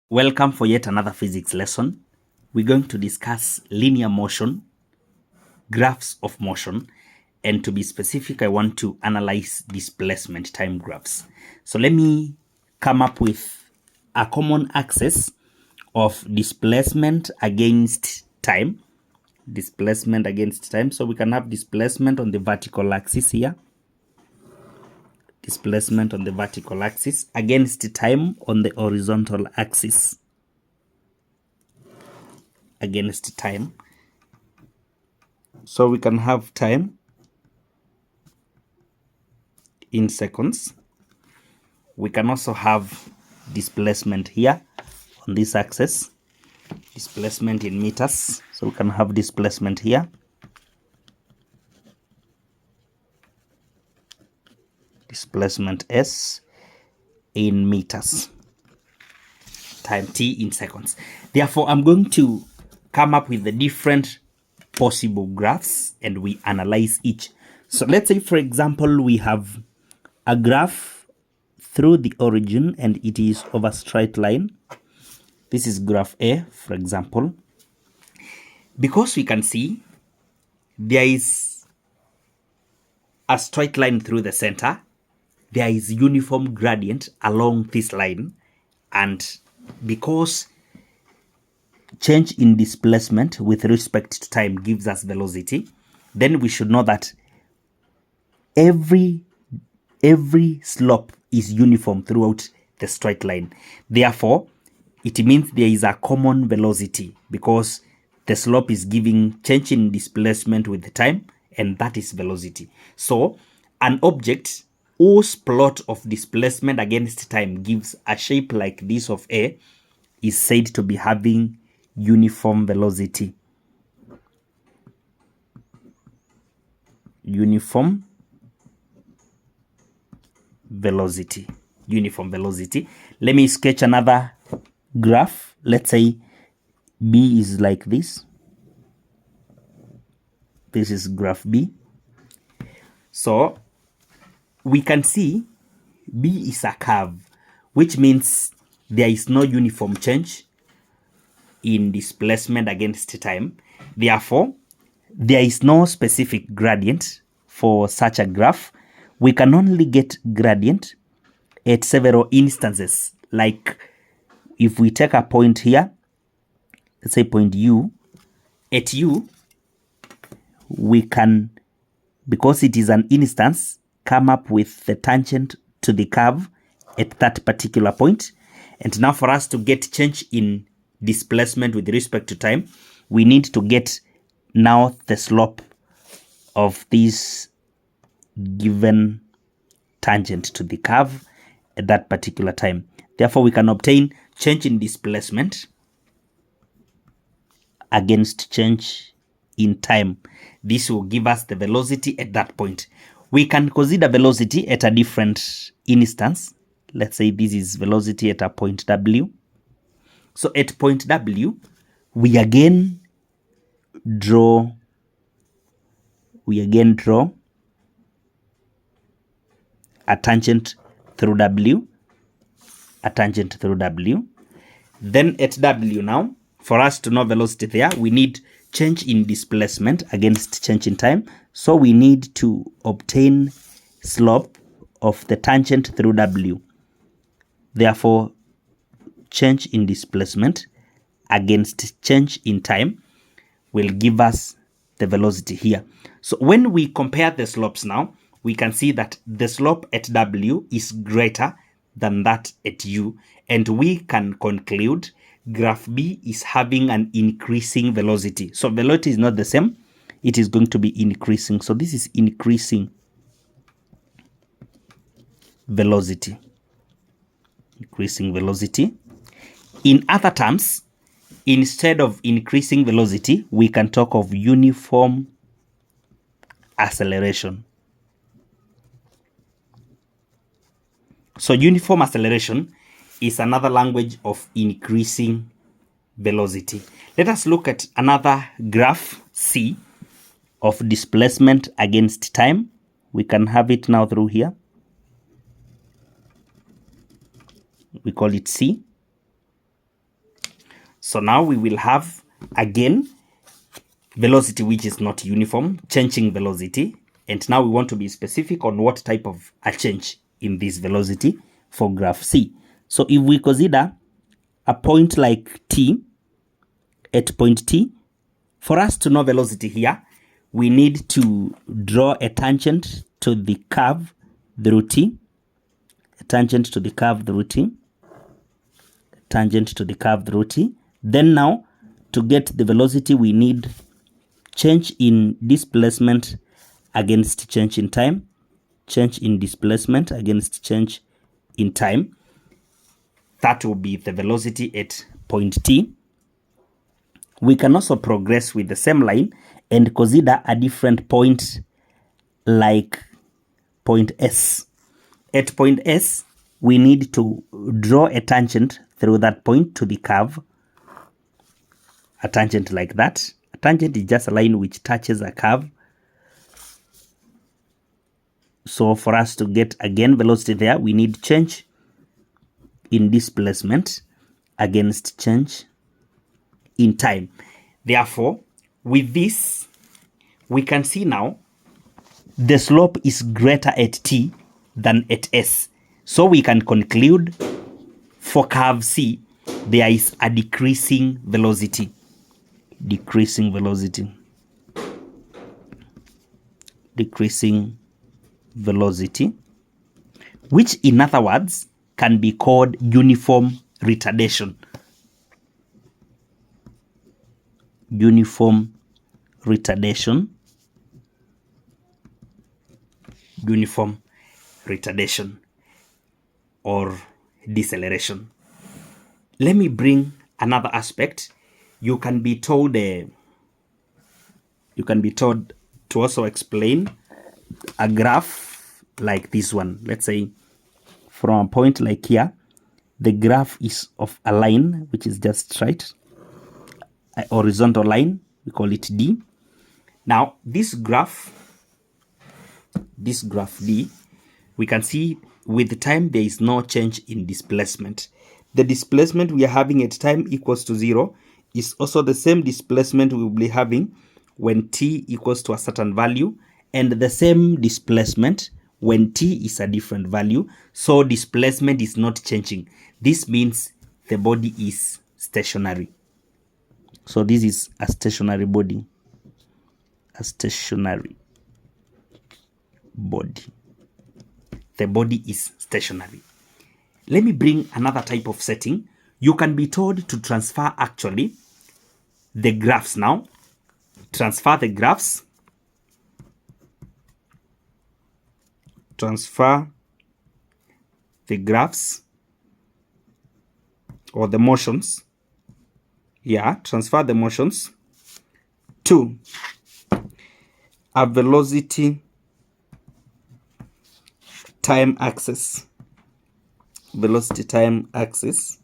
Welcome for yet another physics lesson. We're going to discuss linear motion, graphs of motion, and to be specific, I want to analyze displacement time graphs. So let me come up with a common axis of displacement against time. Displacement against time. So we can have displacement on the vertical axis here. Displacement on the vertical axis against time on the horizontal axis. Against time. So we can have time in seconds. We can also have displacement here on this axis. Displacement in meters. So we can have displacement here. Displacement S in meters. Time T in seconds. Therefore, I'm going to come up with the different possible graphs and we analyze each. So let's say, for example, we have a graph through the origin and it is over a straight line. This is graph A, for example. Because we can see there is a straight line through the center, there is uniform gradient along this line, and because change in displacement with respect to time gives us velocity, then we should know that every slope is uniform throughout the straight line. Therefore, it means there is a common velocity because the slope is giving change in displacement with the time, and that is velocity. So an object whose plot of displacement against time gives a shape like this of A is said to be having uniform velocity. Uniform velocity. Let me sketch another graph. Let's say B is like this. This is graph B. So we can see B is a curve, which means there is no uniform change in displacement against time. Therefore, there is no specific gradient for such a graph. We can only get gradient at several instances. Like if we take a point here, let's say point U, at U, we can, because it is an instance, come up with the tangent to the curve at that particular point. And now for us to get change in displacement with respect to time, we need to get now the slope of this given tangent to the curve at that particular time. Therefore, we can obtain change in displacement against change in time. This will give us the velocity at that point. We can consider velocity at a different instance. Let's say this is velocity at a point W. So at point W, we again draw a tangent through W. Then at W now, for us to know velocity there, we need change in displacement against change in time. So we need to obtain slope of the tangent through W. Therefore, change in displacement against change in time will give us the velocity here. So when we compare the slopes now, we can see that the slope at W is greater than that at U, and we can conclude graph B is having an increasing velocity. So velocity is not the same, it is going to be increasing. So this is increasing velocity. In other terms, instead of increasing velocity, we can talk of uniform acceleration. So uniform acceleration is another language of increasing velocity. Let us look at another graph C of displacement against time. We can have it now through here. We call it C. So now we will have again velocity which is not uniform, changing velocity. And now we want to be specific on what type of a change in this velocity for graph C. So if we consider a point like T, at point T, for us to know velocity here, we need to draw a tangent to the curve through T, a tangent to the curve through T, tangent to the curve through T. Then now, to get the velocity, we need change in displacement against change in time, change in displacement against change in time. That will be the velocity at point T. We can also progress with the same line and consider a different point like point S. At point S, we need to draw a tangent through that point to the curve. A tangent like that. A tangent is just a line which touches a curve. So for us to get again velocity there, we need change in displacement against change in time. Therefore, with this, we can see now the slope is greater at T than at S. So we can conclude for curve C, there is a decreasing velocity. Decreasing velocity. Decreasing velocity, which in other words can be called uniform retardation. Uniform retardation. Uniform retardation or deceleration. Let me bring another aspect. You can be told to also explain a graph like this one. Let's say from a point like here, the graph is of a line which is just straight, a horizontal line, we call it D. Now this graph D, we can see with time there is no change in displacement. The displacement we are having at time equals to 0 is also the same displacement we will be having when t equals to a certain value, and the same displacement when t is a different value. So displacement is not changing. This means the body is stationary. So this is a stationary body. A stationary body. The body is stationary. Let me bring another type of setting. You can be told to transfer actually the graphs now. Transfer the graphs. Transfer the graphs or the motions. Yeah, transfer the motions to a velocity time axis. Velocity time axis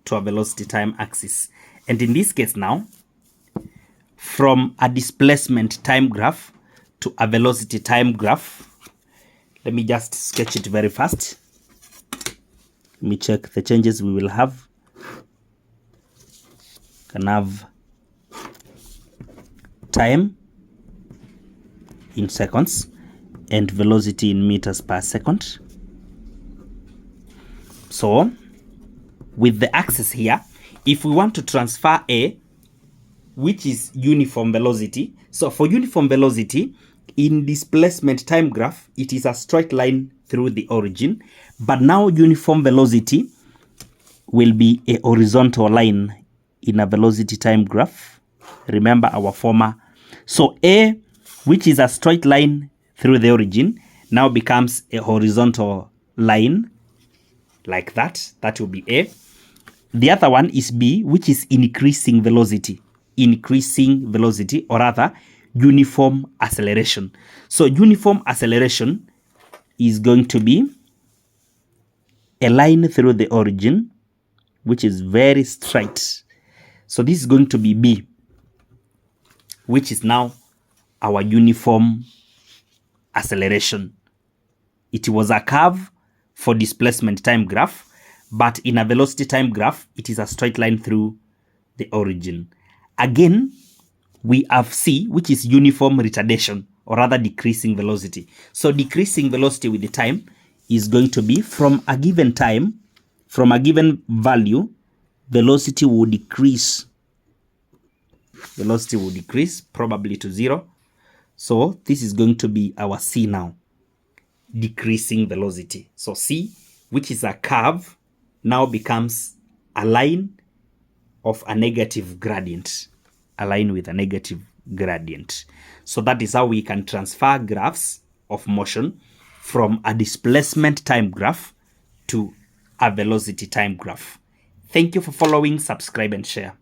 to a velocity time axis. And in this case now, from a displacement time graph to a velocity time graph, let me just sketch it very fast. Let me check the changes we will have. Can have time in seconds and velocity in meters per second. So with the axis here, if we want to transfer A, which is uniform velocity, so for uniform velocity in displacement time graph, it is a straight line through the origin, but now uniform velocity will be a horizontal line in a velocity time graph. Remember our former. So A, which is a straight line through the origin, now becomes a horizontal line like that. That will be A. The other one is B, which is increasing velocity. Increasing velocity, or rather uniform acceleration. So uniform acceleration is going to be a line through the origin, which is very straight. So this is going to be B, which is now our uniform acceleration. It was a curve for displacement time graph, but in a velocity time graph, it is a straight line through the origin. Again, we have C, which is uniform retardation, or rather decreasing velocity. So decreasing velocity with the time is going to be from a given time, from a given value, velocity will decrease. Velocity will decrease probably to 0. So this is going to be our C now, decreasing velocity. So C, which is a curve, now becomes a line of a negative gradient, a line with a negative gradient. So that is how we can transfer graphs of motion from a displacement time graph to a velocity time graph. Thank you for following, subscribe and share.